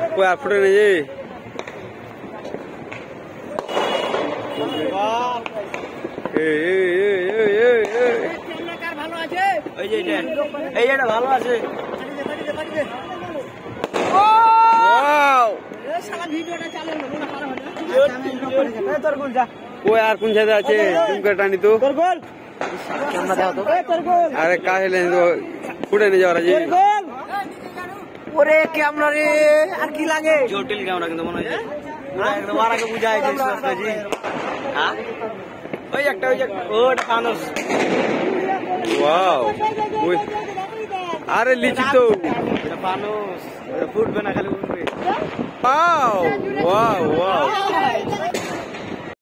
कोई आपड़े नहीं जी ভালো আছে कोई यार कौन सा আছে तुम कटानी तो अरे काहे ले तो कुड़े नहीं जा रहा जी ওরে ক্যামেরা রে আর কি লাগে জটিল ক্যামেরা কিন্তু মনে হয় পুরো একদম আরাকে বুঝায় যে সস্তা জি হ্যাঁ ওই একটা ওটা ফানুস ওয়াও ওই আরে লিচি তো এটা ফানুস এটা ফুটবে না খালি উঠবে ওয়াও ওয়াও ওয়াও